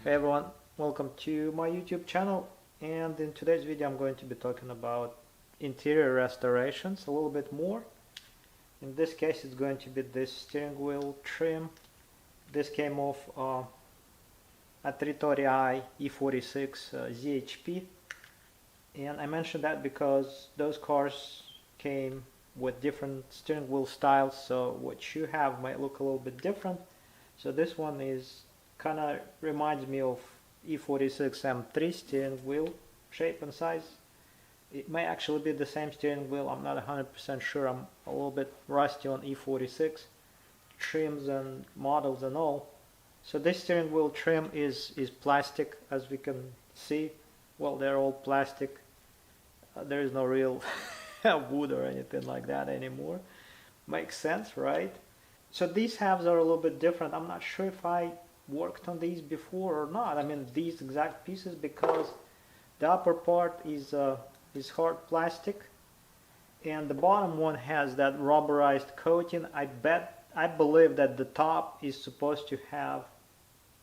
Hey everyone, welcome to my YouTube channel, and in today's video I'm going to be talking about interior restorations a little bit more. In this case it's going to be this steering wheel trim. This came off a 330i E46 ZHP, and I mentioned that because those cars came with different steering wheel styles, so what you have might look a little bit different. So this one is kind of reminds me of E46 M3 steering wheel shape and size. It may actually be the same steering wheel, I'm not 100% sure. I'm a little bit rusty on E46 trims and models and all. So this steering wheel trim is plastic, as we can see. Well, they're all plastic. There is no real wood or anything like that anymore. Makes sense, right? So these halves are a little bit different. I'm not sure if I worked on these before or not. I mean these exact pieces, because the upper part is hard plastic and the bottom one has that rubberized coating. I believe that the top is supposed to have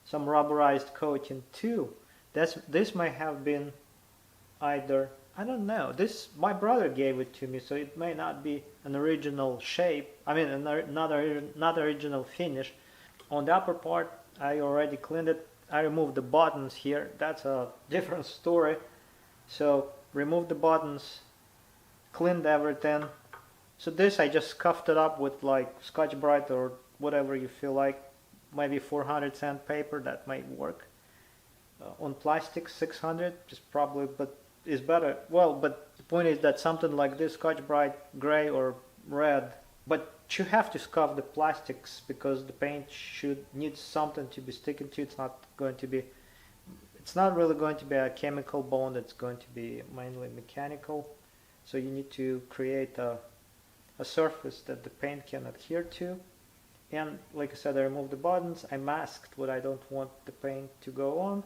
some rubberized coating too. This may have been either, I don't know, this my brother gave it to me, so it may not be an original shape. I mean not original finish. On the upper part I already cleaned it. I removed the buttons here. That's a different story. So removed the buttons, cleaned everything. So this I just scuffed it up with like Scotch-Brite or whatever you feel like. Maybe 400 sandpaper, that might work. On plastic 600 is probably, but is better. Well, but the point is that something like this, Scotch-Brite gray or red, but you have to scuff the plastics because the paint need something to be sticking to. It's not really going to be a chemical bond. It's going to be mainly mechanical. So you need to create a surface that the paint can adhere to. And like I said, I removed the buttons. I masked what I don't want the paint to go on.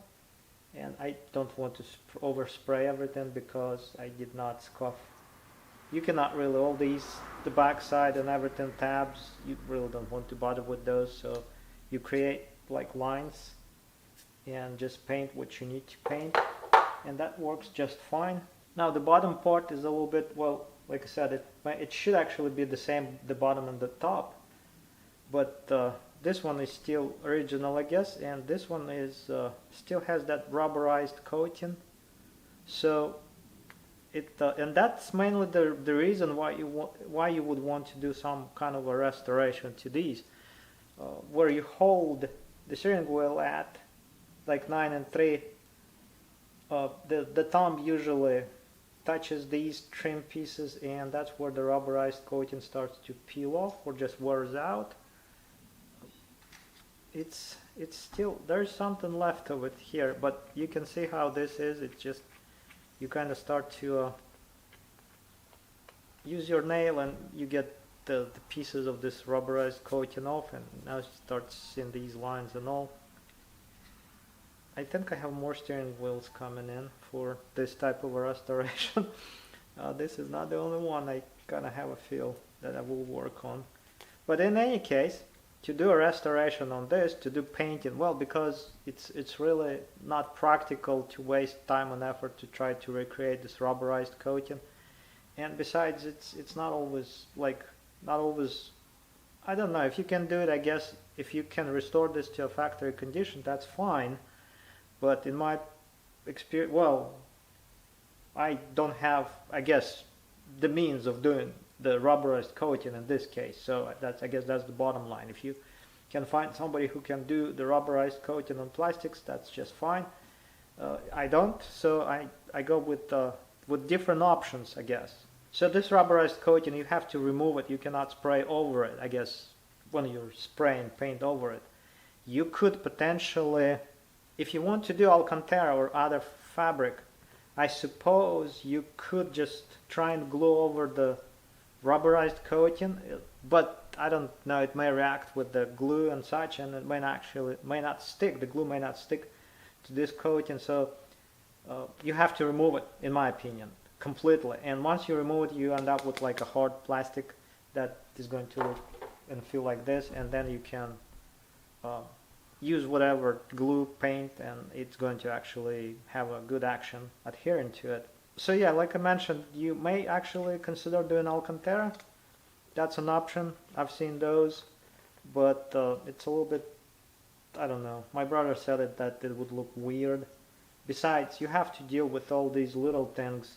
And I don't want to overspray everything because I did not scuff. You cannot really, all these, the back side and everything, tabs, you really don't want to bother with those. So you create like lines and just paint what you need to paint, and that works just fine. Now the bottom part is a little bit, well, like I said, it should actually be the same, the bottom and the top, but this one is still original, I guess, and this one is still has that rubberized coating. So and that's mainly the reason why you would want to do some kind of a restoration to these, where you hold the steering wheel at like 9 and 3. The thumb usually touches these trim pieces, and that's where the rubberized coating starts to peel off or just wears out. It's still, there's something left of it here, but you can see how this is. It's just, you kind of start to use your nail and you get the pieces of this rubberized coating off, and now you start seeing these lines and all. I think I have more steering wheels coming in for this type of a restoration. This is not the only one. I kind of have a feel that I will work on. But in any case, to do a restoration on this, to do painting, well, because it's really not practical to waste time and effort to try to recreate this rubberized coating. And besides, it's not always I don't know, if you can do it, I guess if you can restore this to a factory condition, that's fine. But in my experience, well, I don't have, I guess, the means of doing the rubberized coating in this case. So I guess that's the bottom line. If you can find somebody who can do the rubberized coating on plastics, that's just fine. I don't, so I go with different options, I guess. So this rubberized coating, you have to remove it. You cannot spray over it, I guess, when you're spraying paint over it. You could potentially, if you want to do Alcantara or other fabric, I suppose you could just try and glue over the rubberized coating, but I don't know, it may react with the glue and such, and it may not stick. The glue may not stick to this coating, so you have to remove it, in my opinion, completely. And once you remove it, you end up with like a hard plastic that is going to look and feel like this, and then you can use whatever glue, paint, and it's going to actually have a good action adhering to it. So yeah, like I mentioned, you may actually consider doing Alcantara. That's an option. I've seen those, but it's a little bit, I don't know. My brother said that it would look weird. Besides, you have to deal with all these little things,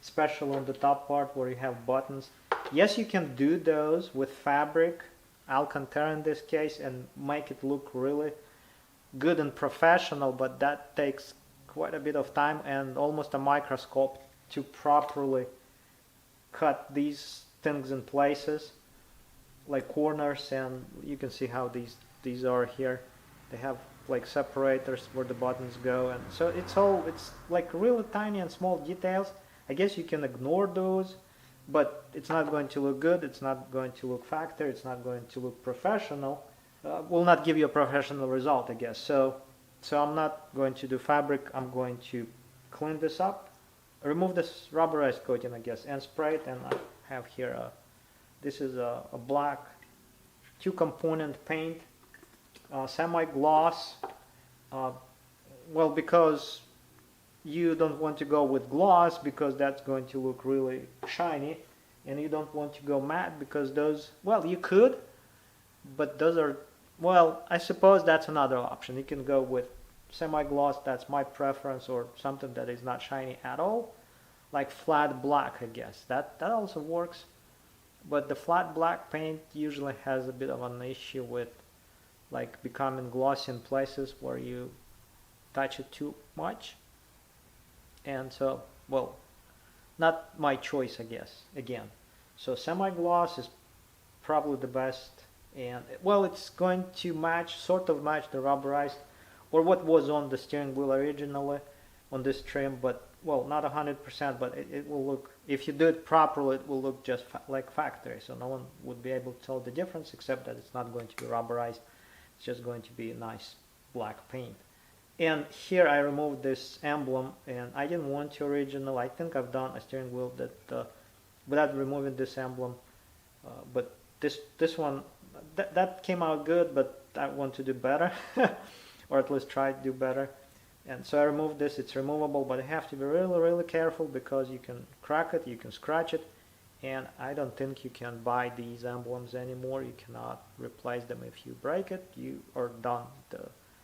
especially on the top part where you have buttons. Yes, you can do those with fabric, Alcantara in this case, and make it look really good and professional, but that takes quite a bit of time and almost a microscope to properly cut these things in places, like corners, and you can see how these are here. They have like separators where the buttons go, and so it's like really tiny and small details. I guess you can ignore those, but it's not going to look good, it's not going to look factory, it's not going to look professional, will not give you a professional result, I guess. So I'm not going to do fabric. I'm going to clean this up, remove this rubberized coating, I guess, and spray it. And I have here this is a black 2-component paint, semi-gloss. Well, because you don't want to go with gloss because that's going to look really shiny, and you don't want to go matte because those, well, you could, but those are, well, I suppose that's another option. You can go with semi-gloss, that's my preference, or something that is not shiny at all, like flat black, I guess. That also works, but the flat black paint usually has a bit of an issue with like becoming glossy in places where you touch it too much. And so, well, not my choice, I guess, again. So semi-gloss is probably the best, and well, it's going to match, sort of match the rubberized, or what was on the steering wheel originally on this trim, but well, not 100%, but it will look, if you do it properly, it will look just like factory, so no one would be able to tell the difference, except that it's not going to be rubberized, it's just going to be a nice black paint. And here I removed this emblem, and I didn't want to original. I think I've done a steering wheel that without removing this emblem, but this one that came out good, but I want to do better, or at least try to do better. And so I removed this. It's removable, but you have to be really careful because you can crack it, you can scratch it, and I don't think you can buy these emblems anymore. You cannot replace them. If you break it, you are done.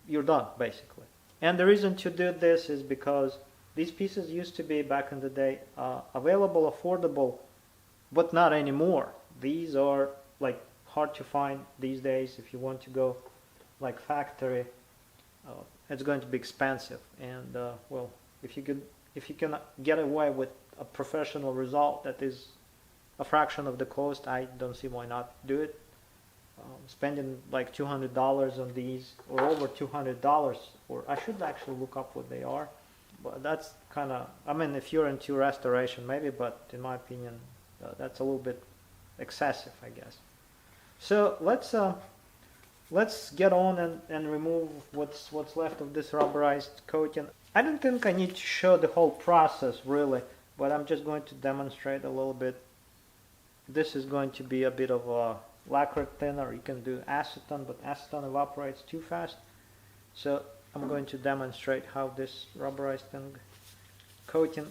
You're done basically. And the reason to do this is because these pieces used to be, back in the day, available, affordable, but not anymore. These are like hard to find these days. If you want to go like factory, it's going to be expensive. And well, if you can get away with a professional result that is a fraction of the cost, I don't see why not do it. Spending like $200 on these, or over $200, or I should actually look up what they are, but that's kind of, I mean, if you're into restoration maybe, but in my opinion that's a little bit excessive, I guess. So let's get on and remove what's left of this rubberized coating. I don't think I need to show the whole process really, but I'm just going to demonstrate a little bit. This is going to be a bit of a lacquer thinner. You can do acetone, but acetone evaporates too fast. So I'm going to demonstrate how this rubberized coating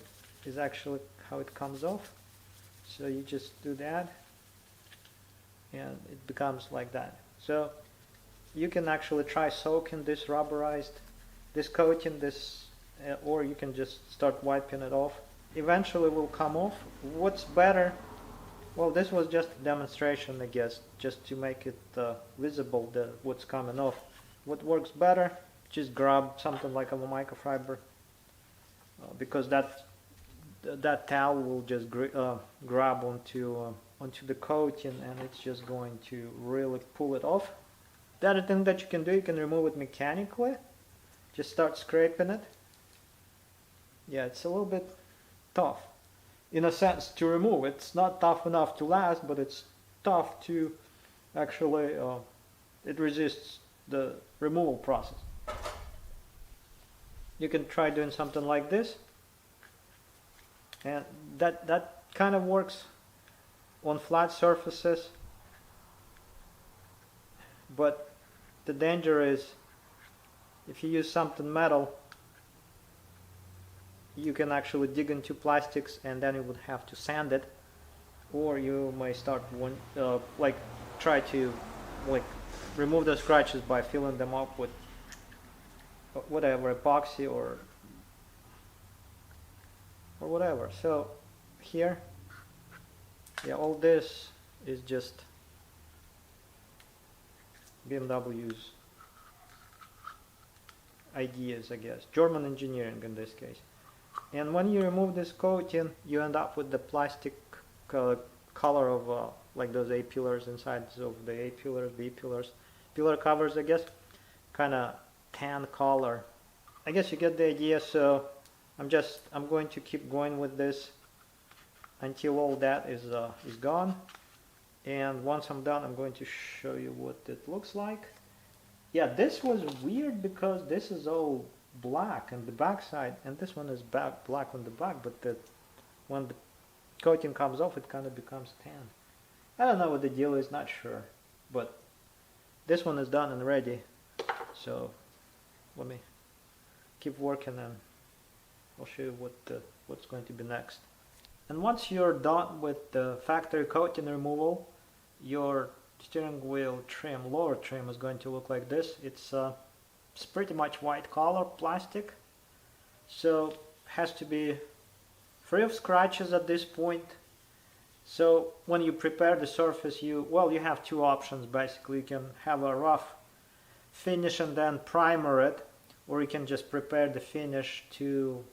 is actually, how it comes off. So you just do that, and it becomes like that. So you can actually try soaking this rubberized, this coating, or you can just start wiping it off. Eventually it will come off. What's better, well, this was just a demonstration, I guess, just to make it visible, what's coming off. What works better, just grab something like a microfiber, because that towel will just grab onto the coating, and it's just going to really pull it off. The other thing that you can do, you can remove it mechanically. Just start scraping it. Yeah, it's a little bit tough, in a sense, to remove. It's not tough enough to last, but it's tough to actually, it resists the removal process. You can try doing something like this, and that kind of works on flat surfaces, but the danger is if you use something metal, you can actually dig into plastics and then you would have to sand it, or you may start like try to like remove the scratches by filling them up with whatever, epoxy or whatever. So here, yeah, all this is just BMW's ideas, I guess, German engineering in this case. And when you remove this coating, you end up with the plastic color of like those A pillars inside of the A pillars, B pillars, pillar covers, I guess, kind of tan color. I guess you get the idea. So I'm going to keep going with this until all that is gone. And once I'm done, I'm going to show you what it looks like. Yeah, this was weird because this is all black on the back side, and this one is black on the back, but when the coating comes off, it kind of becomes tan. I don't know what the deal is, not sure, but this one is done and ready. So let me keep working and I'll show you what's going to be next. And once you're done with the factory coating removal, your steering wheel trim, lower trim, is going to look like this. It's pretty much white color plastic, so has to be free of scratches at this point. So when you prepare the surface, you have two options basically. You can have a rough finish and then primer it, or you can just prepare the finish to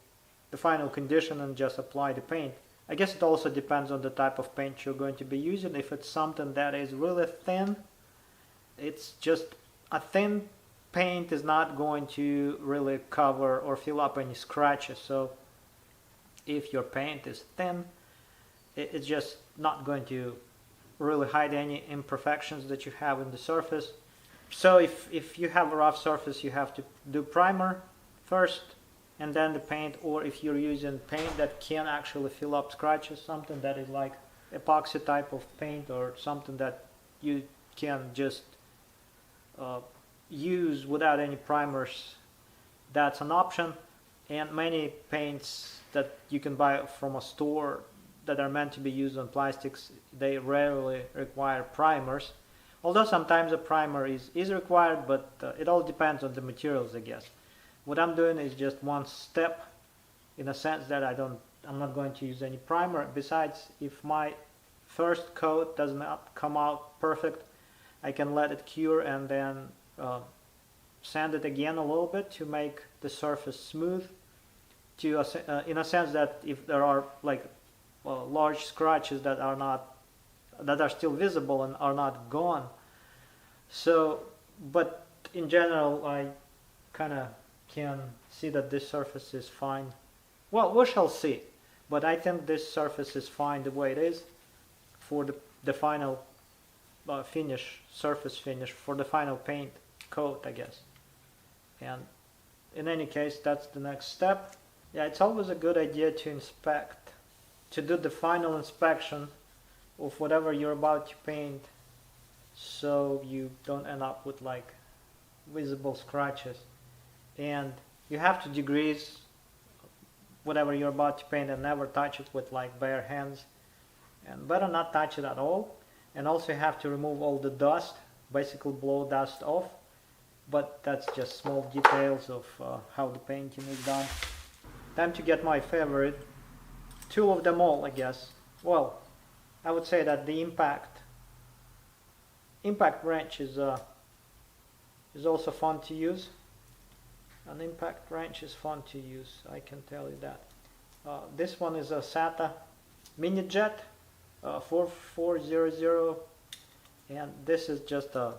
the final condition and just apply the paint. I guess it also depends on the type of paint you're going to be using. If it's something that is really thin, it's just a thin paint is not going to really cover or fill up any scratches. So if your paint is thin, it's just not going to really hide any imperfections that you have in the surface. So if you have a rough surface, you have to do primer first and then the paint, or if you're using paint that can actually fill up scratches, something that is like epoxy type of paint or something that you can just use without any primers, that's an option. And many paints that you can buy from a store that are meant to be used on plastics, they rarely require primers, although sometimes a primer is required, but it all depends on the materials, I guess. What I'm doing is just one step, in a sense that I'm not going to use any primer. Besides, if my first coat does not come out perfect, I can let it cure and then sand it again a little bit to make the surface smooth, in a sense that if there are like large scratches that are still visible and are not gone. So, but in general, I kind of can see that this surface is fine. Well, we shall see, but I think this surface is fine the way it is for the final surface finish, for the final paint coat, I guess. And in any case, that's the next step. Yeah, it's always a good idea to do the final inspection of whatever you're about to paint, so you don't end up with like visible scratches. And you have to degrease whatever you're about to paint and never touch it with like bare hands, and better not touch it at all. And also you have to remove all the dust, basically blow dust off, but that's just small details of how the painting is done. Time to get my favorite tool of them all, I guess. Well, I would say that the impact wrench is also fun to use. An impact wrench is fun to use, I can tell you that. This one is a SATA Mini Jet 4400, and this is just a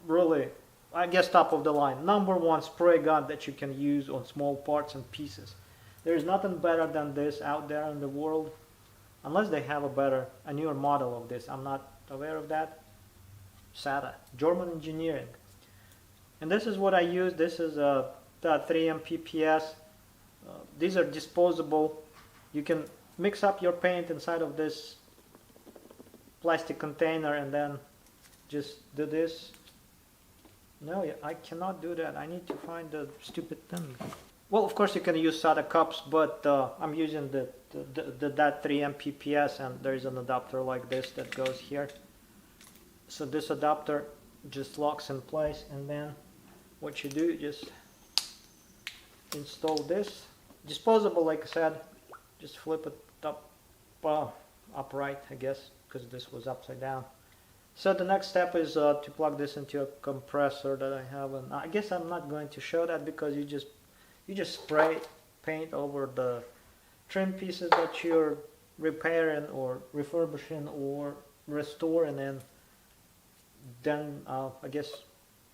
really, I guess, top of the line, #1 spray gun that you can use on small parts and pieces. There's nothing better than this out there in the world, unless they have a newer model of this. I'm not aware of that. SATA, German engineering. And this is what I use. This is a 3M PPS. These are disposable. You can mix up your paint inside of this plastic container and then just do this No, I cannot do that. I need to find the stupid thing. Well, of course you can use SATA cups, but I'm using the that 3 Mbps, and there's an adapter like this that goes here. So this adapter just locks in place, and then what you do, just install this. Disposable, like I said, just flip it up, upright, I guess, because this was upside down. So the next step is to plug this into a compressor that I have, and I guess I'm not going to show that because you just spray paint over the trim pieces that you're repairing or refurbishing or restoring, and then I guess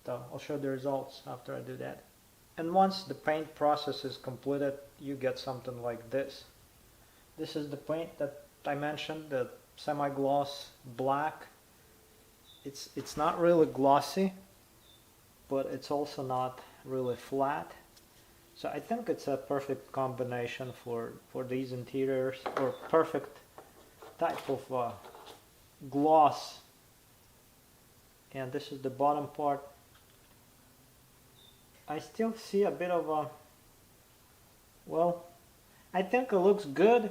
I'll show the results after I do that. And once the paint process is completed, you get something like this. This is the paint that I mentioned, the semi-gloss black. It's not really glossy, but it's also not really flat. So I think it's a perfect combination for these interiors, or perfect type of gloss. And this is the bottom part. I still see a bit of a, well, I think it looks good.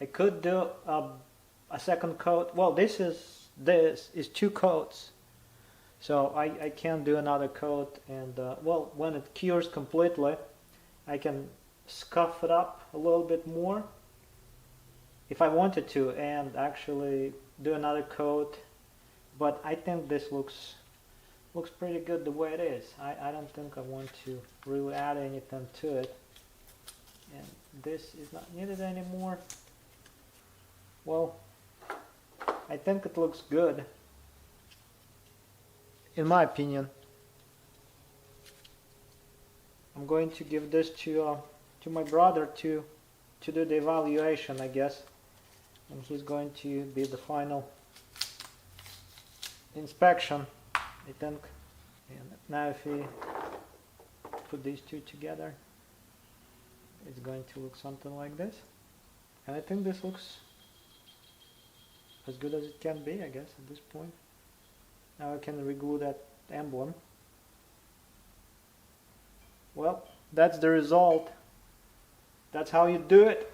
I could do a second coat. Well, this is 2 coats, so I can do another coat, and well, when it cures completely, I can scuff it up a little bit more if I wanted to, and actually do another coat. But I think this looks pretty good the way it is. I don't think I want to really add anything to it, and this is not needed anymore. Well, I think it looks good, in my opinion. I'm going to give this to my brother to do the evaluation, I guess, and he's going to be the final inspection, I think. And now if we put these two together, it's going to look something like this, and I think this looks as good as it can be, I guess, at this point. Now I can reglue that emblem. Well, that's the result. That's how you do it.